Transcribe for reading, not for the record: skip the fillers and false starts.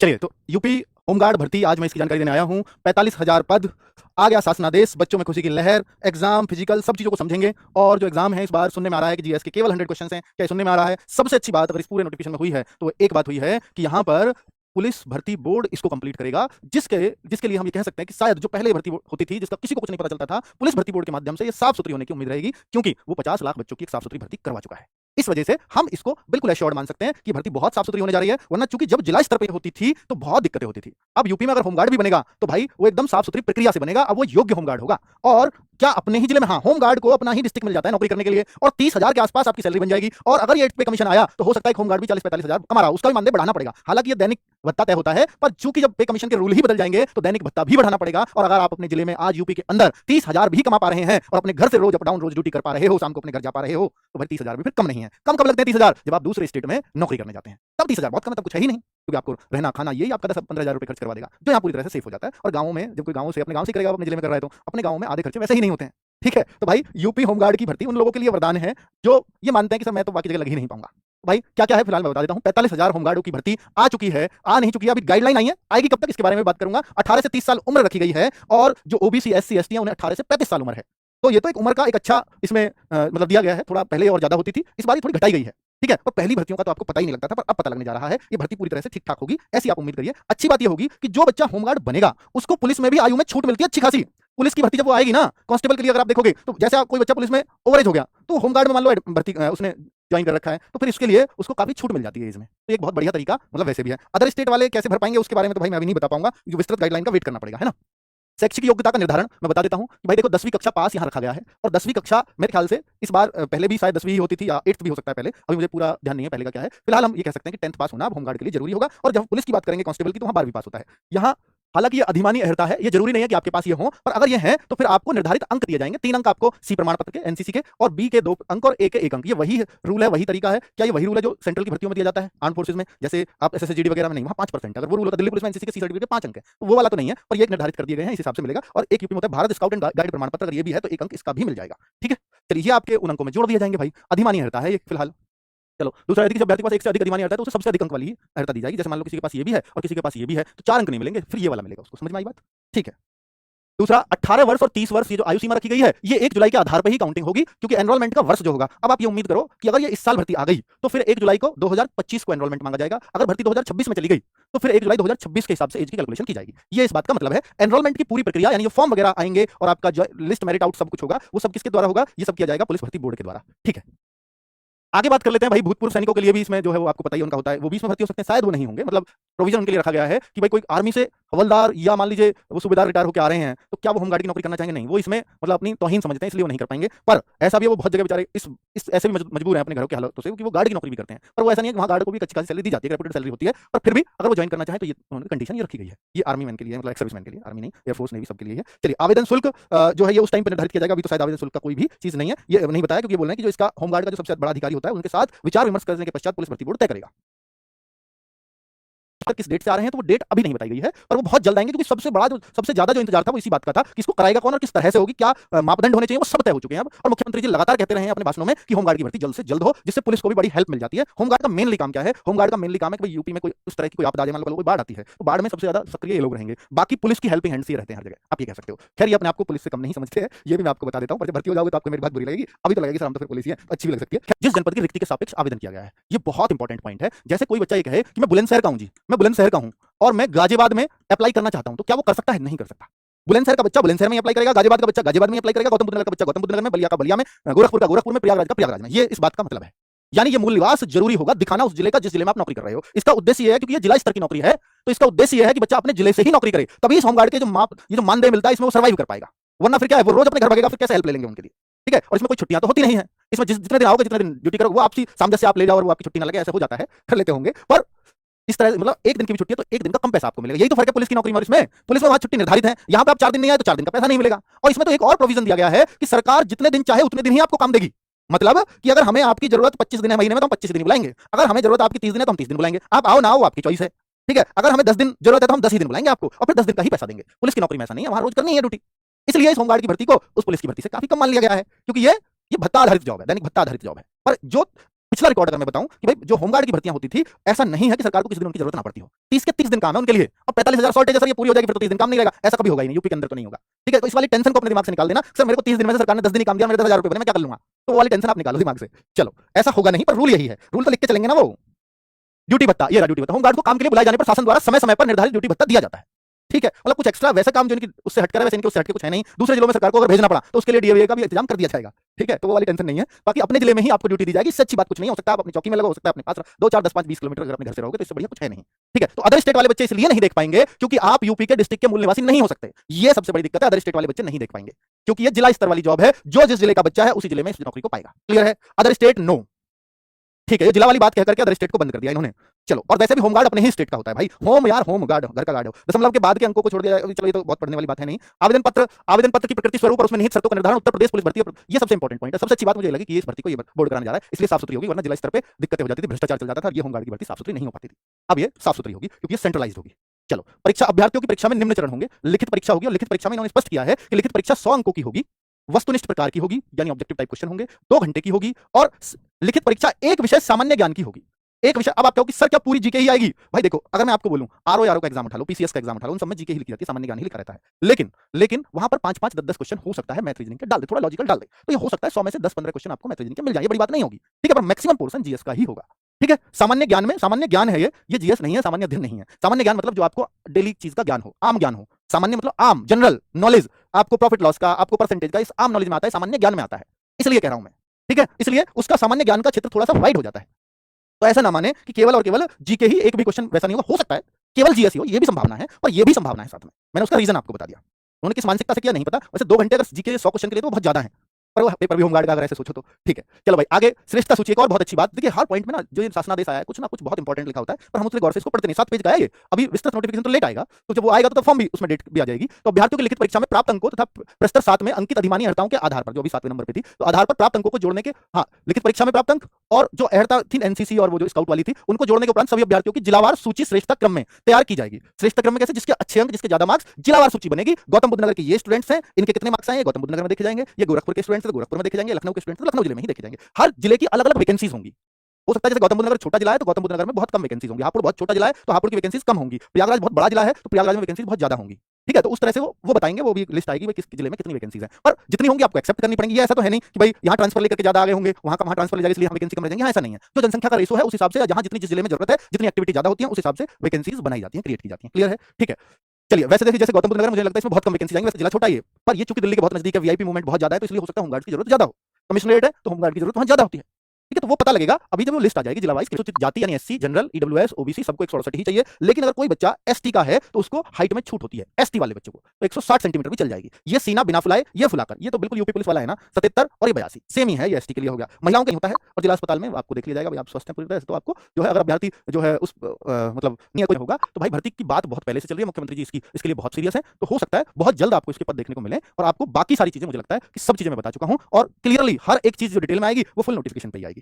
चलिए, तो UP home guard भर्ती आज मैं इसकी जानकारी देने आया हूँ। 45,000 पद, आ गया शासनादेश, बच्चों में खुशी की लहर, एग्जाम, फिजिकल सब चीज़ों को समझेंगे। और जो एग्जाम है इस बार सुनने में आ रहा है कि जीएस के केवल 100 क्वेश्चन हैं। क्या ये सुनने में आ रहा है? सबसे अच्छी बात अगर इस पूरे नोटिफिकेशन में हुई है तो एक बात हुई है कि यहाँ पर पुलिस भर्ती बोर्ड इसको कंप्लीट करेगा, जिसके जिसके लिए हम ये कह सकते हैं कि शायद जो पहले भर्ती होती थी जिसका किसी को कुछ नहीं पता चलता था, पुलिस भर्ती बोर्ड के माध्यम से ये साफ सुथरी होने की उम्मीद रहेगी, क्योंकि वो 50 लाख बच्चों की एक साफ सुथरी भर्ती करवा चुका है। इस वजह से हम इसको बिल्कुल एश्योर्ड मान सकते हैं कि भर्ती बहुत साफ सुथरी होने जा रही है। वरना चूंकि जब जिला स्तर पे होती थी तो बहुत दिक्कतें होती थी। अब यूपी में अगर होमगार्ड भी बनेगा तो भाई वो एकदम साफ सुथरी प्रक्रिया से बनेगा। अब वो योग्य होमगार्ड होगा। और क्या अपने ही जिले में, हाँ, होमगार्ड को अपना ही डिस्ट्रिक्ट मिल जाता है नौकरी करने के लिए, और 30,000 के आसपास आपकी सैलरी बन जाएगी। और अगर ये पे कमीशन आया तो हो सकता है होमगार्ड भी 40-45,000 कमा रहा, उसका भी मानदेय बढ़ाना पड़ेगा। हालांकि ये दैनिक भत्ता तय होता है, पर चूंकि जब पे कमीशन के रूल ही बदल जाएंगे तो दैनिक भत्ता भी बढ़ाना पड़ेगा। और अगर आप अपने जिले में आज यूपी के अंदर 30,000 भी कमा पा रहे हैं और अपने घर से रोज अप डाउन रोज ड्यूटी कर पा रहे हो, शाम को अपने घर जा पा रहे हो, तो भाई 30,000 भी फिर कम नहीं है। कम कब लगते हैं 30,000? जब आप दूसरे स्टेट में नौकरी करने जाते हैं, तब 30,000 बहुत कम है, तब कुछ है ही नहीं, क्योंकि आपको रहना खाना यही आपका 10-15,000 रुपए खर्च करवा देगा, जो यहाँ पूरी तरह से सेफ हो जाता है। और गाँव में जब कोई गाँव से अपने गाँव से करेगा, अपने जिले में कर रहा है, तो अपने गाँव में आधे खर्चे वैसे ही नहीं होते हैं। ठीक है, तो भाई यूपी होमगार्ड की भर्ती उन लोगों के लिए वरदान है जो ये मानते हैं कि सर मैं तो बाकी जगह लग ही नहीं पाऊंगा। भाई क्या क्या है फिलहाल मैं बता देता हूँ। 45,000 होमगार्डों की भर्ती आ चुकी है, आ नहीं चुकी है, अभी गाइडलाइन आई है, आएगी कब तक इसके बारे में बात करूंगा। 18 से 30 साल उम्र रखी गई है, और जो ओबीसी एससी एसटी है उन्हें 18 से 35 साल उम्र है। तो ये तो एक उम्र का एक अच्छा इसमें मतलब दिया गया है। थोड़ा पहले और ज्यादा होती थी, इस बार थोड़ी घटाई गई है। ठीक है, पर पहली भर्तियों का तो आपको पता ही नहीं लगता था, पर अब पता लगने जा रहा है। ये भर्ती पूरी तरह से ठीक ठाक होगी, ऐसी आप उम्मीद करिए। अच्छी बात ये होगी कि जो बच्चा होमगार्ड बनेगा उसको पुलिस में भी आयु में छूट मिलती है अच्छी खासी। पुलिस की भर्ती जब वो आएगी ना, कांस्टेबल के लिए अगर आप देखोगे तो जैसे कोई बच्चा पुलिस में ओवरेज हो गया तो होमगार्ड में मान लो भर्ती उसने ज्वाइन कर रखा है, तो फिर इसके लिए उसको काफी छूट मिल जाती है इसमें। तो एक बहुत बढ़िया तरीका मतलब वैसे भी है। अदर स्टेट वाले कैसे भर पाएंगे उसके बारे में तो भाई मैं अभी नहीं बता पाऊंगा, जो विस्तृत गाइडलाइन का वेट करना पड़ेगा, है ना। शैक्षिक योग्यता का निर्धारण मैं बता देता हूं कि भाई देखो 10वीं कक्षा पास यहां रखा गया है, और 10वीं कक्षा मेरे ख्याल से इस बार पहले भी शायद 10वीं ही होती थी या 8th भी हो सकता है पहले, अभी मुझे पूरा ध्यान नहीं है पहले का क्या है। फिलहाल हम ये कह सकते हैं कि 10th पास होना अब होमगार्ड के लिए जरूरी होगा। और जब पुलिस की बात करेंगे कांस्टेबल की, तो वहां 12वीं पास होता है। यहाँ हालांकि ये अधिमानी अर्हता है, ये जरूरी नहीं है कि आपके पास ये हो, पर अगर ये है तो फिर आपको निर्धारित अंक दिए जाएंगे। 3 अंक आपको सी प्रमाण पत्र के एनसीसी के, और बी के 2 अंक और ए के 1 अंक। ये वही रूल है, वही तरीका है। क्या ये वही रूल है जो सेंट्रल की भर्तियों में दिया जाता है आर्म फोर्सेज में? जैसे आप एसएसजीडी वगैरह में नहीं, वहां 5%। अगर वो रूल होता दिल्ली पुलिस में एनसीसी के सी सर्टिफिकेट 5 अंक है, तो वो वाला तो नहीं है, पर ये एक निर्धारित कर दिए गए हैं, इस हिसाब से मिलेगा। और एक यूपी में होता है भारत स्काउट एंड गाइड प्रमाण पत्र, अगर ये भी है तो 1 अंक इसका भी मिल जाएगा। ठीक है, चलिए ये आपके उन अंकों में जोड़ दिए जाएंगे। भाई अधिमानी अर्हता है ये फिलहाल। चलो दूसरा यदि जब व्यक्ति के पास एक से अधिक अधिमानी अर्हता है तो उसे सबसे अधिक अंक वाली ही अर्हता दी जाएगी। जैसे मान लो किसी के पास ये भी है और किसी के पास ये भी है, तो 4 अंक नहीं मिलेंगे, फिर ये वाला मिलेगा उसको। समझ में आई बात? ठीक है। दूसरा 18 वर्ष और 30 वर्ष, ये जो आयु सीमा रखी गई है, ये 1 जुलाई के आधार पर ही काउंटिंग होगी, क्योंकि एनरोलमेंट का वर्ष जो होगा, अब आप ये उम्मीद करो कि अगर ये इस साल भर्ती आ गई तो फिर 1 जुलाई को 2025 को एनरोलमेंट मांगा जाएगा। अगर भर्ती 2026 में चली गई तो फिर 1 जुलाई 2026 के हिसाब से एज की कैलकुलेशन की जाएगी। ये इस बात का मतलब है। एनरोलमेंट की पूरी प्रक्रिया यानी ये फॉर्म वगैरह आएंगे और आपका जो लिस्ट मेरिट आउट सब कुछ होगा, वो सब किसके द्वारा होगा? ये सब किया जाएगा पुलिस भर्ती बोर्ड के द्वारा। ठीक है, आगे बात कर लेते हैं। भाई भूतपूर्व सैनिकों के लिए भी इसमें जो है वो आपको पता ही उनका होता है, वो भी इसमें भर्ती हो सकते हैं, शायद वो नहीं होंगे, मतलब प्रोविजन उनके लिए रखा गया है कि भाई कोई आर्मी से हवलदार या मान लीजिए वो सूबेदार रिटायर होकर आ रहे हैं तो क्या वो होमगार्ड की नौकरी करना चाहेंगे? नहीं, वो इसमें मतलब अपनी तौहीन समझते हैं, इसलिए वो नहीं कर पाएंगे। पर ऐसा भी है वो बहुत जगह बेचारे इस ऐसे भी मजबूर हैं अपने घरों के हालातों से कि वो गार्ड की नौकरी भी करते हैं, पर वो ऐसा नहीं है कि वहाँ गार्ड को भी अच्छी खासी सैलरी दी जाती है, रेपुटेड सैलरी होती है। पर फिर भी अगर वो ज्वाइन करना चाहे तो ये उन्होंने कंडीशन ये रखी गई है। ये आर्मी मैन के लिए, मतलब सर्विसमैन के लिए, आर्मी नहीं, एयरफोर्स नेवी सबके लिए है। चलिए, आवेदन शुल्क जो है ये उस टाइम पर निर्धारित किया जाएगा। अभी तो शायद आवेदन शुल्क का कोई भी चीज नहीं है, ये नहीं बताया, क्योंकि बोल रहे हैं कि जो इसका होमगार्ड का जो सबसे बड़ा अधिकारी होता है उनके साथ विचार विमर्श करने के पश्चात पुलिस भर्ती बोर्ड तय करेगा। किस डेट से आ रहे हैं तो वो डेट अभी नहीं बताई गई है, पर वो बहुत जल्द आएंगे, क्योंकि सबसे बड़ा जो सबसे ज्यादा जो इंतजार था वो इसी बात का था कि इसको कराएगा कौन और किस तरह से होगी, क्या मापदंड होने चाहिए, वो सब तय हो चुके हैं अब। और मुख्यमंत्री जी लगातार कहते रहे हैं अपने भाषणों में कि होमगार्ड की भर्ती जल्द से जल्द हो, जिससे पुलिस को भी बड़ी हेल्प मिल जाती है। होमगार्ड का मेनली काम क्या है? होमगार्ड का मेनली काम है कि यूपी में कोई उस तरह की कोई आपदा आ जाए, मान लो कोई बाढ़ आती है, तो बाढ़ में सबसे ज्यादा सक्रिय ये लोग रहेंगे, बाकी पुलिस की हेल्पिंग हैंड्स ये रहते हैं हर जगह, आप ये कह सकते हो। खैर ये अपने आपको पुलिस से कम नहीं समझते हैं, ये भी मैं आपको बता देता हूँ, पर जब भर्ती हो जाओगे तो आपको मेरी बात बुरी लगेगी। अभी तो लगेगी सर हम तो फिर पुलिस ही है, अच्छी भी लग सकती है। जिस जनपद की रिक्ति के सापेक्ष आवेदन किया गया है, ये बहुत इंपॉर्टेंट पॉइंट है। जैसे कोई बच्चा ये कहे कि मैं बुलंदशहर का हूं जी, मैं बुलंदशहर का हूं और मैं गाजियाबाद में अप्लाई करना चाहता हूं, तो क्या वो कर सकता है? नहीं कर सकता। बुलंदशहर का बच्चा बुलंदशहर में अप्लाई करेगा, गाजियाबाद का बच्चा गाजियाबाद में अप्लाई करेगा, गौतम बुद्ध नगर का बच्चा गौतम बुद्ध नगर में, बलिया का बलिया में, गोरखपुर का गोरखपुर में, प्रयागराज का प्रयागराज में। ये इस बात का मतलब है। यानी ये मूल निवास जरूरी होगा दिखाना उस जिले का जिस जिले में आप नौकरी कर रहे हो। इसका उद्देश्य ये है, क्योंकि ये जिला स्तर की नौकरी है, तो इसका उद्देश्य ये है कि बच्चा अपने जिले से ही नौकरी करे, तभी इस होमगार्ड के जो मानदेय मिलता है इसमें वो सर्वाइव कर पाएगा। वरना फिर क्या है, वो रोज अपने घर भागेगा, फिर कैसे हेल्प ले लेंगे उनके लिए? ठीक है, और इसमें कोई छुट्टियां तो होती नहीं है। इसमें जितने दिन आओगे, जितने दिन ड्यूटी करो, वो आपसी सामंजस्य आप ले जाओ और वो आपकी छुट्टी ना लगे, ऐसा हो जाता है, कर लेते होंगे। पर इस तरह मतलब 1 दिन की भी छुट्टी है तो 1 दिन का कम पैसा आपको मिलेगा। यही तो फर्क है पुलिस की नौकरी में और इसमें। पुलिस में वहां छुट्टी निर्धारित है, यहां पे आप 4 दिन नहीं आए तो 4 दिन का पैसा नहीं मिलेगा। और इसमें तो एक और प्रोविजन दिया गया है कि सरकार जितने दिन चाहे उतने दिन ही आपको काम देगी। मतलब कि अगर हमें आपकी जरूरत 25 दिन है महीने में तो हम 25 दिन बुलाएंगे, अगर हमें जरूरत आपकी 30 दिन है तो हम 30 दिन बुलाएंगे। आप आओ ना आओ आपकी चॉइस है। ठीक है, अगर हमें 10 दिन जरूरत है तो हम 10 ही दिन बुलाएंगे आपको, और फिर 10 दिन का ही पैसा देंगे। पुलिस की नौकरी में ऐसा नहीं है, वहां रोज करनी है ड्यूटी। इसलिए इस होमगार्ड की भर्ती को उस पुलिस की भर्ती से काफी कम मान लिया गया है, क्योंकि ये भत्ता आधारित जॉब है, दैनिक भत्ता आधारित जॉब है। पर जो पिछला रिकॉर्ड अगर मैं बताऊं कि भाई जो होमगार्ड की भर्तियां होती थी, ऐसा नहीं है कि सरकार को किसी दिन उनकी जरूरत ना पड़ती हो। 30 के 30 दिन काम है उनके लिए। अब 45,000 शॉर्टेज है सर, ये पूरी हो जाएगी फिर तो 30 दिन काम नहीं रहेगा, ऐसा कभी होगा ही नहीं, यूपी के अंदर तो नहीं होगा। ठीक है, तो इस वाली टेंशन को अपने दिमाग से निकाल देना। सर मेरे को 30 दिन में से सरकार ने 10 दिन ही काम दिया, मेरे 10,000 रुपए बने, मैं क्या कर लूंगा? तो वो वाली टेंशन आप निकालो दिमाग से। चलो, ऐसा होगा नहीं, पर रूल यही है, रूल तो लिख के चलेंगे ना। वो ड्यूटी भत्ता, ये रहा ड्यूटी भत्ता। होमगार्ड को काम के लिए बुलाए जाने पर शासन द्वारा समय समय पर निर्धारित ड्यूटी भत्ता दिया जाता है। ठीक है, मतलब कुछ एक्स्ट्रा वैसे काम जो इनकी उससे हटकर है, वैसे इनके उससे हटके कुछ है नहीं। दूसरे जिलों में सरकार को अगर भेजना पड़ा तो उसके लिए डीएवीए का भी इंतजाम कर दिया जाएगा। ठीक है, तो वो वाली टेंशन नहीं है। बाकी अपने जिले में ही आपको ड्यूटी दी जाएगी, इससे अच्छी बात कुछ नहीं हो सकता। आप अपनी चौकी में लगो, हो सकता है अपने पास 2 4 10 5 20 किलोमीटर अगर अपने घर से रहोगे तो इससे बढ़िया कुछ है नहीं। ठीक है, तो अदर स्टेट वाले बच्चे इसलिए नहीं देख पाएंगे क्योंकि आप यूपी के डिस्ट्रिक्ट के मूल निवासी नहीं हो सकते। ये सबसे बड़ी दिक्कत है, अदर स्टेट वाले बच्चे नहीं देख पाएंगे क्योंकि ये जिला स्तर वाली जॉब है। जो जिस जिले का बच्चा है उसी जिले में इस नौकरी को पाएगा। क्लियर है? Other state no. ठीक है, ये जिला वाली बात कह करके अदर स्टेट को बंद कर दिया इन्होंने। चलो, और वैसे भी होमगार्ड अपने ही स्टेट का होता है भाई। होम यार, होम गार्ड घर का गार्ड हो। दशमलव के बाद के अंकों को छोड़ दिया, चलो ये तो बहुत पढ़ने वाली बात है नहीं। आवेदन पत्र की प्रकृति, स्वरूप और उसमें निहित शर्तों का निर्धारण उत्तर प्रदेश पुलिस भर्ती, ये सबसे इंपॉर्टेंट पॉइंट है। सबसे अच्छी बात मुझे लगी कि इस भर्ती को ये बोर्ड कराने जा रहा है, इसलिए साफ सुथरी होगी, वरना जिला स्तर पे दिक्कतें हो जाती थी, भ्रष्टाचार चल जाता था और ये होमगार्ड की भर्ती साफ सुथरी नहीं हो पाती थी। अब ये साफ सुथरी होगी क्योंकि ये सेंट्रलाइज्ड होगी। चलो, परीक्षा, अभ्यर्थियों की परीक्षा में निम्न चरण होंगे। लिखित परीक्षा होगी और लिखित परीक्षा में इन्होंने स्पष्ट किया है कि लिखित परीक्षा 100 अंकों की होगी, वस्तुनिष्ठ प्रकार की होगी, यानी ऑब्जेक्टिव टाइप क्वेश्चन होंगे, 2 घंटे की होगी, और लिखित परीक्षा एक विषय सामान्य ज्ञान की होगी। एक विषय। अब आप कहो कि सर क्या पूरी जीके ही आएगी? भाई देखो, अगर मैं आपको बोलूं आरओ का एग्जाम उठा लो, पीसीएस का एग्जाम उठा लो, उन सब में जीके ही लिखी जाती है, सामान्य ज्ञान ही लिखा रहता है। लेकिन वहां पर 5 5 10 10 क्वेश्चन हो सकता है मैथ रीजनिंग के डाल दे, थोड़ा लॉजिकल डाल दे, तो ये हो सकता है 100 में से 10 15 क्वेश्चन आपको मैथ रीजनिंग के मिल जाए, बड़ी बात नहीं होगी। ठीक है, पर मैक्सिमम पोर्शन जीएस का ही होगा। ठीक है, सामान्य ज्ञान में, सामान्य ज्ञान है ये जीएस नहीं है, सामान्य अध्ययन नहीं है। सामान्य ज्ञान मतलब जो आपको डेली चीज का ज्ञान हो, आम ज्ञान हो। सामान्य मतलब आम, जनरल नॉलेज, आपको प्रॉफिट लॉस का, आपको परसेंटेज का, इस आम नॉलेज में आता है, सामान्य ज्ञान में आता है, इसलिए कह रहा हूं मैं। ठीक है, इसलिए उसका सामान्य ज्ञान का क्षेत्र थोड़ा सा वाइड हो जाता है। तो ऐसा ना माने कि केवल और केवल जीके ही, एक भी क्वेश्चन वैसा नहीं होगा। हो सकता है केवल जीएस ही हो, ये भी संभावना है, और ये भी संभावना है साथ में। मैंने उसका रीजन आपको बता दिया। उन्होंने किस मानसिकता से किया नहीं पता। वैसे 2 घंटे अगर जीके 100 क्वेश्चन के लिए तो बहुत ज्यादा है, पर वो पेपर भी होमगार्ड का अगर ऐसे सोचो तो ठीक है। चलो भाई आगे, श्रेष्ठता सूची एक और बहुत अच्छी बात। देखिए हर पॉइंट में ना जो ये शासनादेश आया है, कुछ ना कुछ बहुत इंपॉर्टेंट लिखा होता है, पर हम उसके गौर से इसको पढ़ते नहीं। 7 पेज का है ये, अभी विस्तृत नोटिफिकेशन तो लेट आएगा, तो जब वो आएगा तो फॉर्म भी उसमें डेट भी आ जाएगी। तो अभ्यर्थियों की लिखित परीक्षा में प्राप्त अंकों तथा प्रस्तर 7 में अंकित अधिमानी अर्हताओं के आधार पर, जो अभी 7वें नंबर पे थी, तो आधार पर प्राप्त अंकों को जोड़ने के, हाँ, लिखित परीक्षा में प्राप्त अंक और जो अर्हता थी एनसीसी और वो जो स्काउट वाली थी, उनको जोड़ने के उपरांत सभी अभ्यर्थियों की जिलावार सूची श्रेष्ठता क्रम में तैयार की जाएगी। श्रेष्ठता क्रम में कैसे? जिसके अच्छे अंक, जिसके ज्यादा मार्क्स, जिलावार सूची बनेगी। गौतम बुद्ध नगर के ये स्टूडेंट्स हैं, इनके कितने मार्क्स आए गौतम बुद्ध नगर में देखे जाएंगे। ये गोरखपुर के स्टूडेंट्स हैं, गोरखपुर में देखे जाएंगे। लखनऊ के स्टूडेंट्स लखनऊ जिले में ही देखे जाएंगे। हर जिले की अलग अलग वैकेंसीज होंगी। हो सकता है जैसे गौतम बुद्ध नगर छोटा जिला है तो गौतम बुद्ध नगर में बहुत कम वैकेंसीज होंगी, हापुड़ बहुत छोटा जिला है तो हापुड़ की वैकेंसीज कम होंगी, प्रयागराज बहुत बड़ा जिला है तो प्रयागराज में वैकेंसीज बहुत ज्यादा होंगी। ठीक है, तो उस तरह से वो बताएंगे, वो भी लिस्ट आएगी किस जिले में कितनी वैकेंसीज है, पर जितनी होंगी आपको एक्सेप्ट करनी पड़ेगी। ये ऐसा तो है नहीं कि भाई यहाँ ट्रांसफर लेकर ज्यादा आगे होंगे, वहाँ का वहाँ ट्रांसफर ले जाएगा इसलिए हम वैकेंसी कम रह जाएंगे, ऐसा नहीं है। जो जनसंख्या का रेशो है उस हिसाब से, जहाँ जितनी जिस जिले में जरूरत है, जितनी एक्टिविटी ज्यादा होती है उस हिसाब से वैकेंसीज बनाई जाती है, क्रिएट की जाती है। क्लियर है? ठीक है, चलिए वैसे देखिए जैसे गौतम बुद्ध नगर मुझे लगता है इसमें बहुत कम वैकेंसी जाएंगे, वैसे जिला छोटा ही है, पर ये चूंकि दिल्ली के बहुत नजदीक है, वीआईपी मूवमेंट बहुत ज्यादा है, तो इसलिए हो सकता है होमगार्ड की जरूरत ज्यादा हो। कमिश्नरेट है तो होमगार्ड की जरूरत वहाँ ज्यादा होती है। ठीक है, तो वो पता लगेगा अभी जब वो लिस्ट आ जाएगी जिला वाइज, जाति यानी एससी, जनरल, ईडब्ल्यूएस, ओबीसी सबको 168 ही चाहिए। लेकिन अगर कोई बच्चा एसटी का है तो उसको हाइट में छूट होती है, एसटी वाले बच्चे को तो 160 सेंटीमीटर भी चल जाएगी। ये सीना बिना फुलाए, ये फुलाकर, ये तो बिल्कुल यूपी पुलिस वाला है ना, 77 और ये 82 सेम ही है, ये एसटी के लिए हो गया। महिलाओं का होता है और जिला अस्पताल में आपको देख लिया जाएगा, भाई आप स्वस्थ हैं पूरी तरह से, तो आपको जो है अगर अभ्यर्थी जो है उस मतलब नियत कोई होगा तो भाई भर्ती की बात बहुत पहले से चल रही है, मुख्यमंत्री जी इसके लिए बहुत सीरियस है, तो हो सकता है बहुत जल्द आपको इसके पद देखने को मिले। और आपको बाकी सारी चीजें मुझे लगता है कि सब चीजें मैं बता चुका हूं, और क्लियरली हर एक चीज जो डिटेल में आएगी वो फुल नोटिफिकेशन पे आएगी।